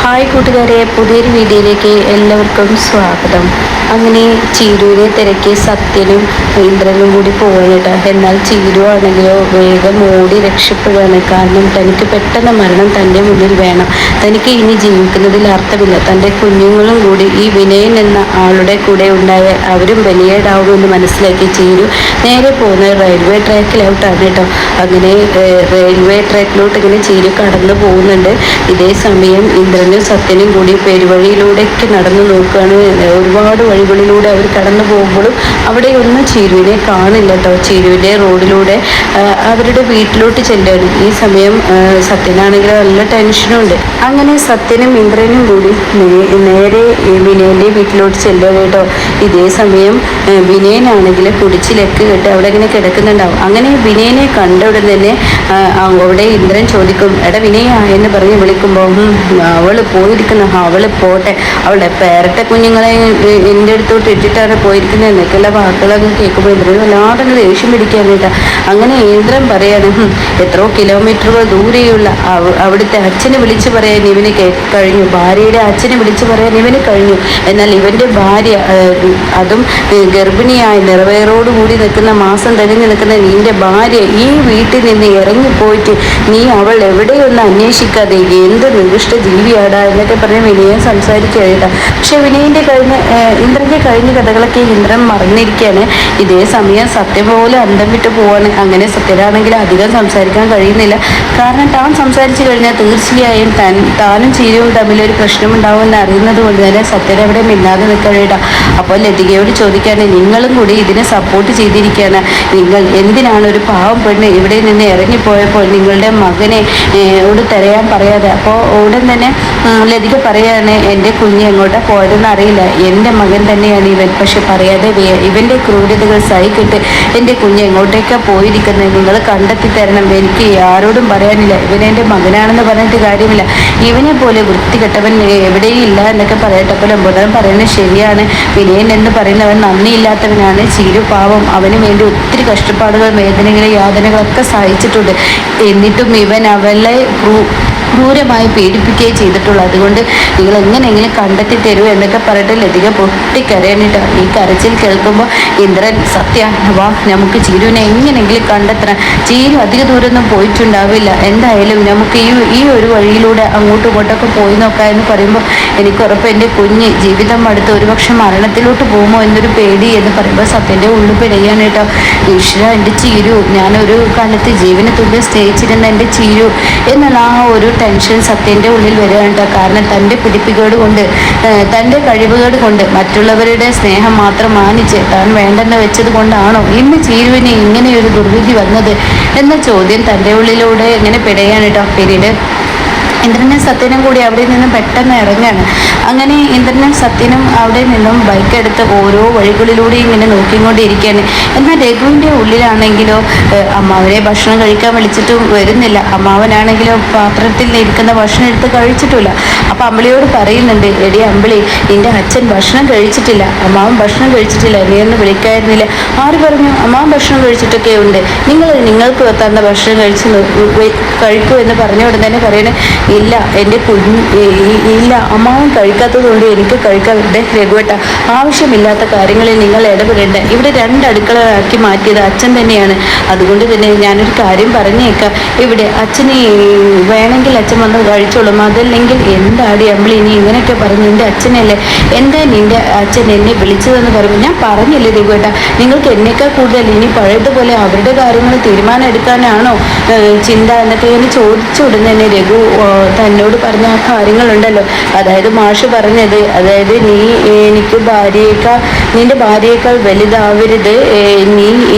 Hi കൂട്ടുകാരെ, പുതിയൊരു വീഡിയോയിലേക്ക് എല്ലാവർക്കും സ്വാഗതം. അങ്ങനെ ചീരുവിനെ തിരക്കി സത്യനും ഇന്ദ്രനും കൂടി പോവാനിട്ട്. എന്നാൽ ചീരു ആണെങ്കിലോ വേഗം ഓടി രക്ഷപ്പെടുകയാണ്. കാരണം തനിക്ക് പെട്ടെന്ന് മരണം തൻ്റെ മുന്നിൽ വേണം. തനിക്ക് ഇനി ജീവിക്കുന്നതിൽ അർത്ഥമില്ല. തൻ്റെ കുഞ്ഞുങ്ങളും കൂടി ഈ വിനയൻ എന്ന ആളുടെ കൂടെ ഉണ്ടായാൽ അവരും ബലിയേടാവുമെന്ന് മനസ്സിലാക്കി ചീരു നേരെ പോകുന്നത് റെയിൽവേ ട്രാക്കിലോട്ടാണ് കേട്ടോ. അങ്ങനെ റെയിൽവേ ട്രാക്കിലോട്ട് ഇങ്ങനെ ചീരു കടന്നു പോകുന്നുണ്ട്. ഇതേ സമയം ഇന്ദ്രനും സത്യനും കൂടി പെരുവഴിയിലൂടെയൊക്കെ നടന്നു നോക്കുകയാണ്. ഒരുപാട് വഴികളിലൂടെ അവർ കടന്നു പോകുമ്പോഴും അവിടെ ഒന്നും ചീരുവിനെ കാണില്ല കേട്ടോ. ചീരുവിൻ്റെ റോഡിലൂടെ അവരുടെ വീട്ടിലോട്ട് ചെല്ലുകയാണ്. ഈ സമയം സത്യനാണെങ്കിൽ നല്ല ടെൻഷനുണ്ട്. അങ്ങനെ സത്യനും ഇന്ദ്രനും കൂടി നേരെ വിനയൻ്റെ വീട്ടിലോട്ട് ചെല്ലുകയാണ് കേട്ടോ. ഇതേ സമയം വിനയനാണെങ്കിൽ കുടിച്ചിലൊക്കെ കേട്ട് അവിടെ ഇങ്ങനെ കിടക്കുന്നുണ്ടാവും. അങ്ങനെ വിനയനെ കണ്ട ഉടൻ തന്നെ അവിടെ ഇന്ദ്രൻ ചോദിക്കും, എടാ വിനയ എന്ന് പറഞ്ഞ് വിളിക്കുമ്പോൾ അവൾ പോയിരിക്കുന്ന അവൾ പോട്ടെ, അവളുടെ പേരട്ട കുഞ്ഞുങ്ങളെ എൻ്റെ അടുത്തോട്ട് ഇട്ടിട്ടാണ് പോയിരിക്കുന്നത് എന്നൊക്കെയുള്ള വാക്കുകളൊക്കെ കേൾക്കുമ്പോൾ ഇന്ദ്രൻ വല്ലാതെ ദേഷ്യം പിടിക്കാനായിട്ട്. അങ്ങനെ ഇന്ദ്രൻ പറയാണ്, എത്രയോ കിലോമീറ്ററുകൾ ദൂരെയുള്ള അവിടുത്തെ അച്ഛനെ വിളിച്ചു പറയാൻ ഇവന് കഴിഞ്ഞു, ഭാര്യയുടെ അച്ഛനെ വിളിച്ചു പറയാൻ ഇവന് കഴിഞ്ഞു. എന്നാൽ ഇവൻ്റെ ഭാര്യ, അതും ഗർഭിണിയായി നിറവേറോടുകൂടി നിൽക്കുന്ന മാസം തികഞ്ഞു നിൽക്കുന്ന നിന്റെ ഭാര്യ ഈ വീട്ടിൽ നിന്ന് ഇറങ്ങിപ്പോയിട്ട് നീ അവൾ എവിടെയൊന്നും അന്വേഷിക്കാതെ എന്ത് നികൃഷ്ട ജീവിയാടാ എന്നൊക്കെ പറഞ്ഞ് വിനയൻ സംസാരിക്കുകയായിട്ടാ. പക്ഷെ വിനയൻ്റെ ഇന്ദ്രൻ്റെ കഴിഞ്ഞ കഥകളൊക്കെ ഇന്ദ്രൻ മറന്നിരിക്കുകയാണ്. ഇതേ സമയം സത്യം പോലെ അന്തം വിട്ട് പോവാണ്. അങ്ങനെ സത്യനാണെങ്കിൽ അധികം സംസാരിക്കാൻ കഴിയുന്നില്ല. കാരണം താൻ സംസാരിച്ചു കഴിഞ്ഞാൽ തീർച്ചയായും താനും ചീരവും തമ്മിലൊരു പ്രശ്നമുണ്ടാവുമെന്ന് അറിയുന്നത് കൊണ്ട് തന്നെ സത്യൻ അവിടെ മിന്നാതെ നിൽക്കുകയായിട്ടാ. അപ്പോൾ ലതികയോട് ചോദിക്കാണ്, നിങ്ങളും കൂടി ഇതിനെ സപ്പോർട്ട് ചെയ്തിരിക്കുകയാണ്. നിങ്ങൾ എന്തിനാണ് ഒരു പാവം പെണ്ണ് ഇവിടെ നിന്ന് ഇറങ്ങിപ്പോയപ്പോൾ നിങ്ങളുടെ മകനെ തിരയാൻ പറയാതെ? അപ്പോൾ ഉടൻ തന്നെ ലതിക പറയാണ്, എൻ്റെ കുഞ്ഞ് എങ്ങോട്ടാണ് പോയതെന്ന് അറിയില്ല, എൻ്റെ മകൻ തന്നെയാണ് ഇവൻ. പക്ഷെ പറയാതെ ഇവൻ്റെ ക്രൂരതകൾ സഹിക്കിട്ട് എൻ്റെ കുഞ്ഞ് എങ്ങോട്ടേക്കാണ് പോയിരിക്കുന്നത് നിങ്ങൾ കണ്ടെത്തി തരണം. എനിക്ക് ആരോടും പറയാനില്ല. ഇവനെൻ്റെ മകനാണെന്ന് പറഞ്ഞിട്ട് കാര്യമില്ല. ഇവനെ പോലെ വൃത്തികെട്ടവൻ എവിടെയും ഇല്ല എന്നൊക്കെ പറയട്ടെ. അപ്പോൾ ലംബോദരൻ പറയുന്നത് ശരിയാണ്. വിനയൻ എന്ന് പറയുന്നവൻ നന്ദിയില്ലാത്തവനാണ്. ചീരു പാവം, അവന് വേണ്ടി ഒത്തിരി കഷ്ടപ്പാടുകൾ, വേദനകൾ, യാതനകളൊക്കെ സഹിച്ചിട്ടുണ്ട്. എന്നിട്ടും ഇവൻ അവളെ ക്രൂരമായി പീഡിപ്പിക്കുകയും ചെയ്തിട്ടുള്ളൂ. അതുകൊണ്ട് നിങ്ങൾ എങ്ങനെയെങ്കിലും കണ്ടെത്തി തരൂ എന്നൊക്കെ പറഞ്ഞിട്ട് ലതിക പൊട്ടിക്കരയണിട്ടോ. ഈ കരച്ചിൽ കേൾക്കുമ്പോൾ ഇന്ദ്രൻ, സത്യ വാ, നമുക്ക് ചീരുവിനെ എങ്ങനെയെങ്കിലും കണ്ടെത്തണം. ചീരു അധിക ദൂരമൊന്നും പോയിട്ടുണ്ടാവില്ല. എന്തായാലും നമുക്ക് ഈ ഒരു വഴിയിലൂടെ അങ്ങോട്ടും ഇങ്ങോട്ടൊക്കെ പോയി നോക്കാം എന്ന് പറയുമ്പോൾ എനിക്ക് ഉറപ്പ് എൻ്റെ കുഞ്ഞ് ജീവിതം അടുത്ത് ഒരുപക്ഷെ മരണത്തിലോട്ട് പോകുമോ എന്നൊരു പേടി എന്ന് പറയുമ്പോൾ സത്യൻ്റെ ഉള്ളു പിടയാണ് കേട്ടോ. ഈശ്വര, എൻ്റെ ചീരു, ഞാനൊരു കാലത്ത് ജീവനെ തുല്യം സ്നേഹിച്ചിരുന്ന എൻ്റെ ചീരു എന്നുള്ള ആ ഒരു ടെൻഷൻ സത്യൻ്റെ ഉള്ളിൽ വരികയാണ്. കാരണം തൻ്റെ പിടിപ്പുകേട് കൊണ്ട്, തൻ്റെ കഴിവുകേട് കൊണ്ട്, മറ്റുള്ളവരുടെ സ്നേഹം മാത്രം മാനിച്ച് താൻ വേണ്ടെന്ന് വെച്ചത് കൊണ്ടാണോ ഇന്ന് ചീരുവിന് ഇങ്ങനെയൊരു ദുർവിധി വന്നത് എന്ന ചോദ്യം തൻ്റെ ഉള്ളിലൂടെ ഇങ്ങനെ പിടയാണ് കേട്ടോ. പിന്നീട് ഇന്ദ്രനും സത്യനും കൂടി അവിടെ നിന്നും പെട്ടെന്ന് ഇറങ്ങുകയാണ്. അങ്ങനെ ഇന്ദ്രനും സത്യനും അവിടെ നിന്നും ബൈക്ക് എടുത്ത് ഓരോ വഴികളിലൂടെ ഇങ്ങനെ നോക്കിക്കൊണ്ടിരിക്കുകയാണ്. എന്നാൽ രഘുവിൻ്റെ ഉള്ളിലാണെങ്കിലോ അമ്മാവനെ ഭക്ഷണം കഴിക്കാൻ വിളിച്ചിട്ടും വരുന്നില്ല. അമ്മാവനാണെങ്കിലോ പാത്രത്തിൽ ഇരിക്കുന്ന ഭക്ഷണം എടുത്ത് കഴിച്ചിട്ടില്ല. അപ്പോൾ അമ്പിളിയോട് പറയുന്നുണ്ട്, എടി അമ്പിളി, നിൻ്റെ അച്ഛൻ ഭക്ഷണം കഴിച്ചിട്ടില്ല, അമ്മാവൻ ഭക്ഷണം കഴിച്ചിട്ടില്ല, നീ ഒന്ന് വിളിക്കായിരുന്നില്ല. ആര് പറഞ്ഞു? അമ്മാവൻ ഭക്ഷണം കഴിച്ചിട്ടൊക്കെ ഉണ്ട്, നിങ്ങൾക്ക് തന്ന ഭക്ഷണം കഴിക്കൂ എന്ന് പറഞ്ഞ ഉടൻ തന്നെ പറയണേ, ഇല്ല എൻ്റെ ഇല്ല, അമ്മാവൻ കഴിക്കാത്തതുകൊണ്ട് എനിക്ക് കഴിക്കാൻ. രഘുവേട്ട, ആവശ്യമില്ലാത്ത കാര്യങ്ങളിൽ നിങ്ങൾ ഇടപെടേണ്ട. ഇവിടെ 2 അടുക്കളയാക്കി മാറ്റിയത് അച്ഛൻ തന്നെയാണ്. അതുകൊണ്ട് തന്നെ ഞാനൊരു കാര്യം പറഞ്ഞേക്കാം, ഇവിടെ അച്ഛന് വേണമെങ്കിൽ അച്ഛൻ വന്ന് കഴിച്ചോളും, അതല്ലെങ്കിൽ എന്താടി അമ്പിളി ഇനി ഇങ്ങനെയൊക്കെ പറഞ്ഞു? നിൻ്റെ അച്ഛനല്ലേ, എന്താ നിൻ്റെ അച്ഛൻ എന്നെ വിളിച്ചതെന്ന് പറയുമ്പോൾ ഞാൻ പറഞ്ഞില്ലേ രഘുവേട്ട, നിങ്ങൾക്ക് എന്നേക്കാൾ കൂടുതൽ ഇനി പഴയതുപോലെ അവരുടെ കാര്യങ്ങൾ തീരുമാനം എടുക്കാനാണോ ചിന്ത എന്നൊക്കെ ഞാൻ ചോദിച്ചു ഉടനെ തന്നെ രഘു തന്നോട് പറഞ്ഞ ആ കാര്യങ്ങളുണ്ടല്ലോ, അതായത് മാഷ് പറഞ്ഞത്, അതായത് നീ എനിക്ക് നിന്റെ ഭാര്യയേക്കാൾ വലുതാവരുത്, നീ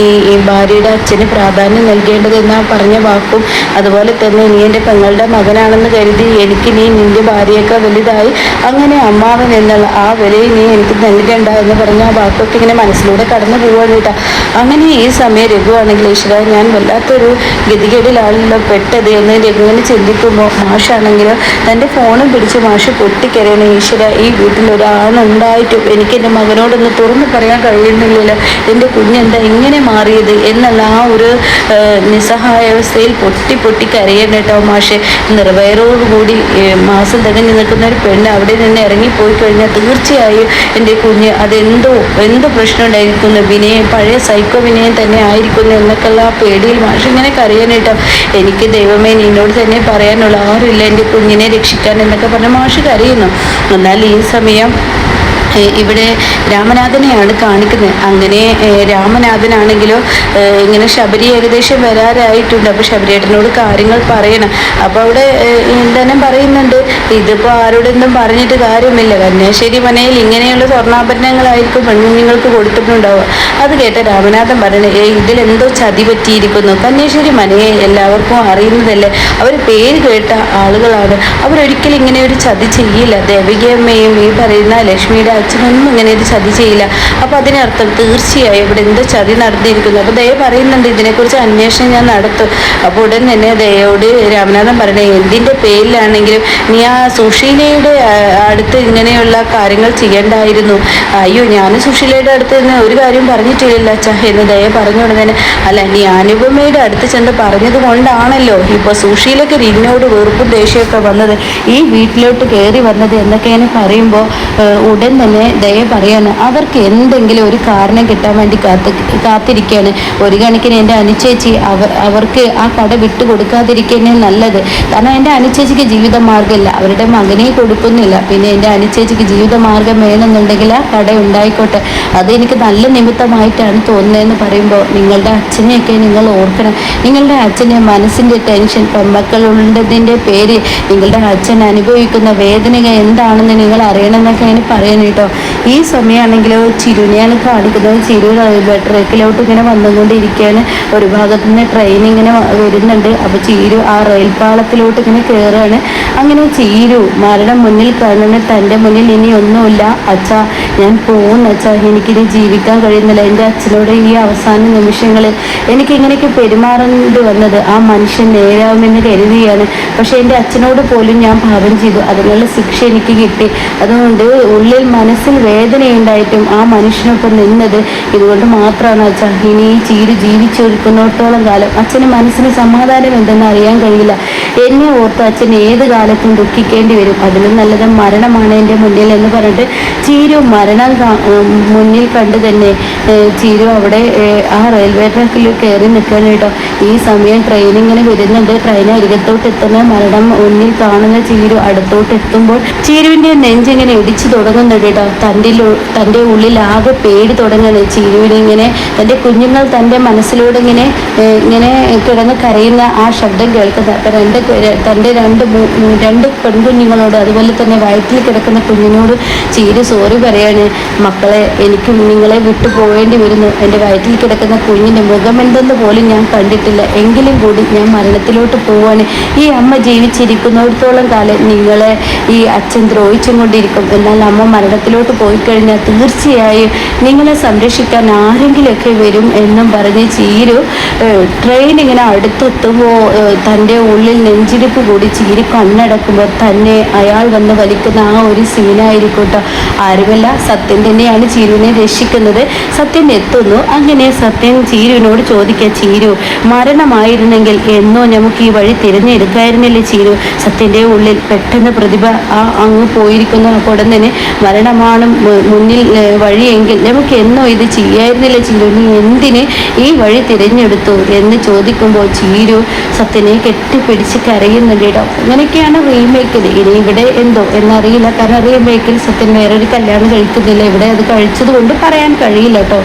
ഈ ഭാര്യയുടെ അച്ഛന് പ്രാധാന്യം നൽകേണ്ടത് എന്നാ പറഞ്ഞ വാക്കും, അതുപോലെ തന്നെ നീ എൻ്റെ പെങ്ങളുടെ മകനാണെന്ന് കരുതി എനിക്ക് നീ നിന്റെ ഭാര്യയേക്കാൾ വലുതായി അങ്ങനെ അമ്മാവൻ എന്നുള്ള ആ വിലയിൽ നീ എനിക്ക് നൽകേണ്ട എന്ന് പറഞ്ഞ ആ വാക്കൊക്കെ ഇങ്ങനെ മനസ്സിലൂടെ കടന്നു പോവാണ് കേട്ടോ. അങ്ങനെ ഈ സമയം രഘു ആണെങ്കിൽ ഈശ്വര, ഞാൻ വല്ലാത്തൊരു ഗതികേടിലാണല്ലോ പെട്ടത് എന്ന് രഘുവിനെ ചിന്തിക്കുമ്പോൾ മാഷ ലാസ്റ്റാണെങ്കിലോ തൻ്റെ ഫോണും പിടിച്ച് മാഷ് പൊട്ടിക്കരയണം. ഈശ്വര, ഈ വീട്ടിൽ ഒരാളുണ്ടായിട്ടും എനിക്ക് എൻ്റെ മകനോടൊന്ന് തുറന്നു പറയാൻ കഴിയുന്നില്ലല്ലോ, എൻ്റെ കുഞ്ഞെന്താ ഇങ്ങനെ മാറിയത് എന്നുള്ള ആ ഒരു നിസ്സഹായാവസ്ഥയിൽ പൊട്ടി കരയണം കേട്ടോ മാഷെ. നിർവയറോടുകൂടി മാസം തികഞ്ഞു നിൽക്കുന്ന ഒരു പെണ്ണ് അവിടെ നിന്ന് ഇറങ്ങിപ്പോയി കഴിഞ്ഞാൽ തീർച്ചയായും എൻ്റെ കുഞ്ഞ് എന്തോ പ്രശ്നം ഉണ്ടായിരിക്കുന്നു, വിനയം പഴയ സൈക്കോ വിനയം തന്നെ ആയിരിക്കുന്നു എന്നൊക്കെയുള്ള ആ പേടിയിൽ മാഷ് ഇങ്ങനെ കരയാനായിട്ടോ. എനിക്ക് ദൈവമേ നിന്നോട് തന്നെ പറയാനുള്ള ആരുമില്ല എൻ്റെ കുഞ്ഞിനെ രക്ഷിക്കാൻ എന്നൊക്കെ പറഞ്ഞ മാഷ് കരയുന്നു. എന്നാൽ ഈ സമയം ഇവിടെ രാമനാഥനെയാണ് കാണിക്കുന്നത്. അങ്ങനെ രാമനാഥനാണെങ്കിലോ ഇങ്ങനെ ശബരി ഏകദേശം വരാറായിട്ടുണ്ട്. അപ്പോൾ ശബരിയേട്ടനോട് കാര്യങ്ങൾ പറയണം. അപ്പോൾ അവിടെ തന്നെ പറയുന്നുണ്ട്, ഇതിപ്പോൾ ആരോടൊന്നും പറഞ്ഞിട്ട് കാര്യമില്ല, കന്യാശ്ശേരി മനയിൽ ഇങ്ങനെയുള്ള സ്വർണ്ണാഭരണങ്ങളായിരിക്കും പെൺകുഞ്ഞുങ്ങൾക്ക് കൊടുത്തിട്ടുണ്ടാവുക. അത് കേട്ട രാമനാഥൻ പറയണേ, ഇതിലെന്തോ ചതി പറ്റിയിരിക്കുന്നു. കന്യാശ്ശേരി മനയെ എല്ലാവർക്കും അറിയുന്നതല്ലേ, അവർ പേര് കേട്ട ആളുകളാണ്, അവരൊരിക്കലും ഇങ്ങനെ ഒരു ചതി ചെയ്യില്ല. ദേവികയമ്മയും ഈ പറയുന്ന ലക്ഷ്മിയുടെ അച്ഛനൊന്നും ഇങ്ങനെ ഒരു ചതി ചെയ്യില്ല. അപ്പോൾ അതിനർത്ഥം തീർച്ചയായും ഇവിടെ എന്തോ ചതി നടത്തിയിരിക്കുന്നു. അപ്പോൾ ദയ പറയുന്നുണ്ട്, ഇതിനെക്കുറിച്ച് അന്വേഷണം ഞാൻ നടത്തും. അപ്പോൾ ഉടൻ തന്നെ ദയോട് രാമനാഥൻ പറയണേ, എന്തിൻ്റെ പേരിലാണെങ്കിലും നീ ആ സുശീലയുടെ അടുത്ത് ഇങ്ങനെയുള്ള കാര്യങ്ങൾ ചെയ്യേണ്ടായിരുന്നു. അയ്യോ, ഞാൻ സുശീലയുടെ അടുത്ത് നിന്ന് ഒരു കാര്യം പറഞ്ഞിട്ടില്ലല്ലോ അച്ഛാ എന്ന് ദയ പറഞ്ഞു ഉടനെ, അല്ല നീ അനുപമയുടെ അടുത്ത് ചെന്ന് പറഞ്ഞത് കൊണ്ടാണല്ലോ ഇപ്പോൾ സുശീലയ്ക്ക് നിന്നോട് വെറുപ്പും ദേഷ്യമൊക്കെ വന്നത്, ഈ വീട്ടിലോട്ട് കയറി വന്നത് എന്നൊക്കെ ഇങ്ങനെ പറയുമ്പോൾ ഉടൻ തന്നെ ദയ പറയാണ്, അവർക്ക് എന്തെങ്കിലും ഒരു കാരണം കിട്ടാൻ വേണ്ടി കാത്തിരിക്കുകയാണ്. ഒരു കണക്കിന് എൻ്റെ അനുചേച്ചി അവർക്ക് ആ കട വിട്ടു കൊടുക്കാതിരിക്കുന്നേ നല്ലത്. കാരണം എൻ്റെ അനുചേച്ചിക്ക് ജീവിത മാർഗ്ഗമില്ല, അവരുടെ മകനെ കൊടുക്കുന്നില്ല, പിന്നെ എൻ്റെ അനുചേച്ചിക്ക് ജീവിത മാർഗം വേണമെന്നുണ്ടെങ്കിൽ ആ കട ഉണ്ടായിക്കോട്ടെ, അതെനിക്ക് നല്ല നിമിത്തമായിട്ടാണ് തോന്നുന്നതെന്ന് പറയുമ്പോൾ, നിങ്ങളുടെ അച്ഛനെയൊക്കെ നിങ്ങൾ ഓർക്കണം. നിങ്ങളുടെ അച്ഛൻ്റെ മനസ്സിൻ്റെ ടെൻഷൻ, പെൺമക്കളുള്ളതിൻ്റെ പേര് നിങ്ങളുടെ അച്ഛൻ അനുഭവിക്കുന്ന വേദനകൾ എന്താണെന്ന് നിങ്ങൾ അറിയണമെന്നൊക്കെ അതിന് പറയണം കേട്ടോ. ഈ സമയമാണെങ്കിലോ ചിരുവിനെയാണ് കാണിക്കുന്നത്. ചിരു റെയിൽവേ ട്രാക്കിലോട്ട് ഇങ്ങനെ വന്നുകൊണ്ടിരിക്കുകയാണ്. ഒരു ഭാഗത്തു നിന്ന് ട്രെയിൻ ഇങ്ങനെ വരുന്നുണ്ട്. അപ്പോൾ ചീരു ആ റെയിൽ പാളത്തിലോട്ട് ഇങ്ങനെ കയറുകയാണ്. അങ്ങനെ ചീരു മരണം മുന്നിൽ കാണുന്ന തൻ്റെ മുന്നിൽ ഇനി ഒന്നുമില്ല, അച്ഛാ ഞാൻ പോകുന്ന അച്ഛാ, എനിക്കിനി ജീവിക്കാൻ കഴിയുന്നില്ല. എൻ്റെ അച്ഛനോട് ഈ അവസാന നിമിഷങ്ങളിൽ എനിക്ക് ഇങ്ങനെയൊക്കെ പെരുമാറേണ്ടി വന്നത് ആ മനുഷ്യൻ നേരാവുമെന്ന് കരുതിയാണ്. പക്ഷേ എൻ്റെ അച്ഛനോട് പോലും ഞാൻ പാപം ചെയ്തു, അതിനുള്ള ശിക്ഷ എനിക്ക് കിട്ടി. അതുകൊണ്ട് ഉള്ളിൽ മനസ്സിൽ വേദനയുണ്ടായിട്ടും ആ മനുഷ്യനൊപ്പം നിന്നത് ഇതുകൊണ്ട് മാത്രമാണ് അച്ഛാ. ഇനി ഈ ചീരു ജീവിച്ചൊരുക്കുന്നിടത്തോളം കാലം അച്ഛന് മനസ്സിന് സമാധാനം എന്തെന്ന് അറിയാൻ കഴിയില്ല. എന്നെ ഓർത്ത് അച്ഛൻ ഏത് കാലത്തും ദുഃഖിക്കേണ്ടി വരും, അതിലും നല്ലത് മരണമാണ് എൻ്റെ മുന്നിൽ എന്ന് പറഞ്ഞിട്ട് ചീരു മരണം മുന്നിൽ കണ്ട് തന്നെ ചീരു അവിടെ ആ റെയിൽവേ ട്രാക്കിൽ കയറി നിൽക്കണം കേട്ടോ. ഈ സമയം ട്രെയിൻ ഇങ്ങനെ വരുന്നുണ്ട്. ട്രെയിൻ അരികത്തോട്ട് എത്തുന്ന മരണം മുന്നിൽ കാണുന്ന ചീരു അടുത്തോട്ട് എത്തുമ്പോൾ ചീരുവിൻ്റെ നെഞ്ചിങ്ങനെ ഇടിച്ചു തുടങ്ങുന്നുണ്ട് കേട്ടോ. തൻ്റെ ഉള്ളിൽ ആകെ പേടി തുടങ്ങുന്നത്. ചീരുവിന് ഇങ്ങനെ തൻ്റെ കുഞ്ഞുങ്ങൾ തൻ്റെ മനസ്സിലൂടെ ഇങ്ങനെ കിടന്ന് കരയുന്ന ആ ശബ്ദം കേൾക്കുന്നത്. അപ്പം തൻ്റെ രണ്ട് പെൺകുഞ്ഞുങ്ങളോട് അതുപോലെ തന്നെ വയറ്റിൽ കിടക്കുന്ന കുഞ്ഞിനോട് ചീരു സോറി പറയാണ്, മക്കളെ എനിക്ക് നിങ്ങളെ വിട്ടു പോവേണ്ടി വരുന്നു, എൻ്റെ വയറ്റിൽ കിടക്കുന്ന കുഞ്ഞിൻ്റെ മുഖം എന്തെന്ന് പോലും ഞാൻ കണ്ടിട്ടില്ല, എങ്കിലും കൂടി ഞാൻ മരണത്തിലോട്ട് പോവാണ്. ഈ അമ്മ ജീവിച്ചിരിക്കുന്നിടത്തോളം കാലം നിങ്ങളെ ഈ അച്ഛൻ ദ്രോഹിച്ചും കൊണ്ടിരിക്കും. എന്നാൽ അമ്മ മരണത്തിലോട്ട് പോയി കഴിഞ്ഞാൽ തീർച്ചയായും നിങ്ങളെ സംരക്ഷിക്കാൻ ആരെങ്കിലുമൊക്കെ വരും എന്നും പറഞ്ഞ് ചീരു ട്രെയിൻ ഇങ്ങനെ അടുത്തെത്തുമ്പോൾ തൻ്റെ ഉള്ളിൽ നെഞ്ചിരിപ്പ് കൂടി ചീരി കണ്ണടക്കുമ്പോൾ തന്നെ അയാൾ വന്ന് വലിക്കുന്ന ആ ഒരു സീനായിരിക്കും കേട്ടോ. ആരുമല്ല, സത്യൻ തന്നെയാണ് ചീരുവിനെ രക്ഷിക്കുന്നത്. സത്യൻ എത്തുന്നു. അങ്ങനെ സത്യൻ ചീരുവിനോട് ചോദിക്കുക, ചീരു മരണമായിരുന്നെങ്കിൽ എന്നോ നമുക്ക് ഈ വഴി തിരഞ്ഞെടുക്കായിരുന്നില്ലേ ചീരു? സത്യൻ്റെ ഉള്ളിൽ പെട്ടെന്ന് പ്രതിഭ അങ്ങ് പോയിരിക്കുന്നു. അപ്പോൾ ഉടൻ തന്നെ മരണമാണ് മുന്നിൽ വഴിയെങ്കിൽ നമുക്ക് എന്നോ ഇത് ചെയ്യായിരുന്നില്ല ചീരു, നീ എന്തിന് ഈ വഴി തിരഞ്ഞെടുത്തു എന്ന് ചോദിക്കുമ്പോൾ ചീരു സത്യനെ കെട്ടിപ്പിടിച്ച് കരയുന്നുണ്ട് കേട്ടോ. അങ്ങനെയൊക്കെയാണ് റീമേക്കിൽ. ഇനി ഇവിടെ എന്തോ എന്നറിയില്ല, കാരണം റീമേക്കിൽ സത്യൻ വേറൊരു കല്യാണം കഴിക്കുന്നില്ല. ഇവിടെ അത് കഴിച്ചത് കൊണ്ട് പറയാൻ കഴിയില്ല കേട്ടോ.